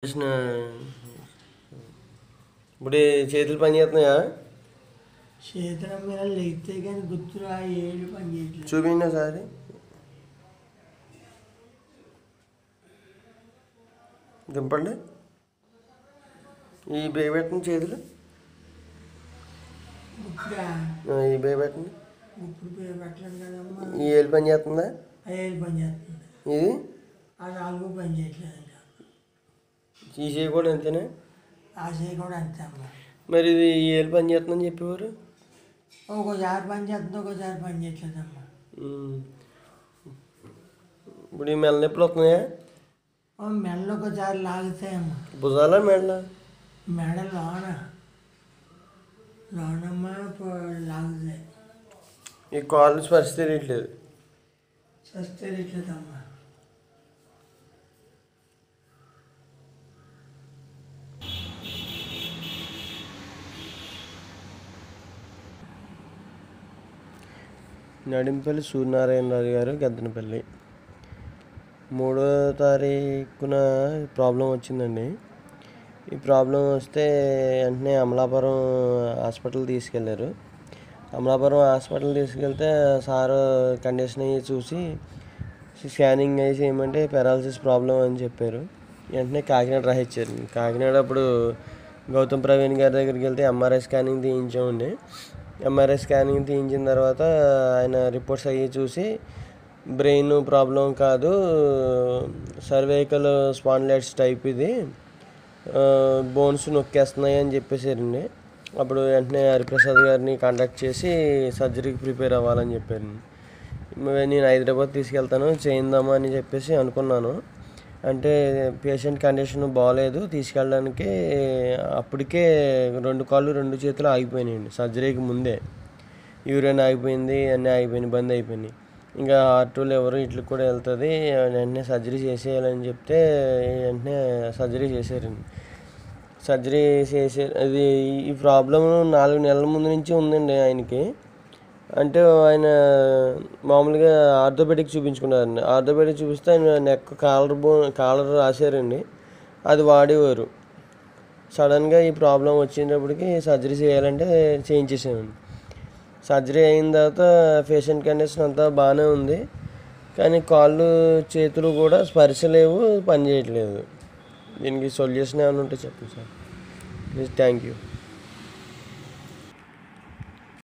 చేసిన ఇప్పుడు చేతులు పని చేస్తున్నాయా? చేతుల మీద లెగితే కానీ గుర్తురా ఏళ్ళు పని చేయట్లేదు. చూపించండి ఒకసారి. దింపండి. ఈ బే పెట్టండి చేతులు. ఈ బే పెట్టండి. ఇప్పుడు పెట్టలేదు కదమ్మా. ఈ ఏళ్ళు పని చేస్తుందా? ఆ ఏళ్ళు పని చేస్తుంది. ఇది ఆ నాలుగు పని చేయట్లేదండి. ఈ చేయి కూడా అంతేనా? ఆ చేయి కూడా అంతే అమ్మా. మరి ఇది ఈ ఏళ్ళు పని చేస్తుందని చెప్పేవారు. ఒక్కోసారి పని చేస్తుంది, ఒక్కోసారి పని చేయట్లేదమ్మా. ఇప్పుడు ఈ మెల్ల నొప్పులు వస్తున్నాయా? మెడలు ఒకసారి లాగుతాయమ్మా. భుజాలా మెడల? మెడ లోనమ్మ లాగుతాయి. ఈ కాళ్ళు స్పర్శ తెలియట్లేదు. తెలియట్లేదమ్మా. నడింపల్లి సూర్యనారాయణరాజు గారు, గద్దెనపల్లి. 3వ తారీఖున ప్రాబ్లం వచ్చిందండి. ఈ ప్రాబ్లం వస్తే వెంటనే అమలాపురం హాస్పిటల్ తీసుకెళ్ళారు. అమలాపురం హాస్పిటల్ తీసుకెళ్తే సారు కండిషన్ అయ్యి చూసి స్కానింగ్ అయ్యి చేయమంటే పెరాలసిస్ ప్రాబ్లం అని చెప్పారు. వెంటనే కాకినాడ రాయించారు. కాకినాడ అప్పుడు గౌతమ్ ప్రవీణ్ గారి దగ్గరికి వెళ్తే ఎంఆర్ఐ స్కానింగ్ తీయించామండి. ఎంఆర్ఐ స్కానింగ్ తీయించిన తర్వాత ఆయన రిపోర్ట్స్ అయ్యి చూసి బ్రెయిన్ ప్రాబ్లం కాదు, సర్వైకల్ స్పాండిలైటిస్ టైప్, ఇది బోన్స్ నొక్కేస్తున్నాయి అని చెప్పేశారండి. అప్పుడు వెంటనే హరిప్రసాద్ గారిని కాంటాక్ట్ చేసి సర్జరీకి ప్రిపేర్ అవ్వాలని చెప్పారండి. నేను హైదరాబాద్ తీసుకెళ్తాను చేయిందామా అని చెప్పేసి అనుకున్నాను. అంటే పేషెంట్ కండిషన్ బాగాలేదు తీసుకెళ్ళడానికి. అప్పటికే 2 కాళ్ళు 2 చేతులు ఆగిపోయినాయండి. సర్జరీకి ముందే యూరిన్ ఆగిపోయింది, అన్నీ ఆగిపోయినాయి, బంద్ అయిపోయినాయి. ఇంకా హార్ట్ లివర్ ఇట్లకి కూడా వెళ్తుంది, వెంటనే సర్జరీ చేసేయాలని చెప్తే వెంటనే సర్జరీ చేశారండి. సర్జరీ చేసే అది ఈ ప్రాబ్లం 4 నెలల ముందు నుంచి ఉందండి ఆయనకి. అంటే ఆయన మామూలుగా ఆర్థోపెడిక్ చూపించుకున్నారండి. ఆర్థోపెడిక్ చూపిస్తే ఆయన నెక్ కాలర్ రాశారండి, అది వాడేవారు. సడన్గా ఈ ప్రాబ్లం వచ్చినప్పటికి సర్జరీ చేయాలంటే చేయించేసామండి. సర్జరీ అయిన తర్వాత పేషెంట్ కండిషన్ అంతా బాగానే ఉంది, కానీ కాళ్ళు చేతులు కూడా స్పర్శ లేవు, పని చేయట్లేదు. దీనికి సొల్యూషన్ ఏమైనా ఉంటే చెప్పండి సార్ ప్లీజ్. Thank you.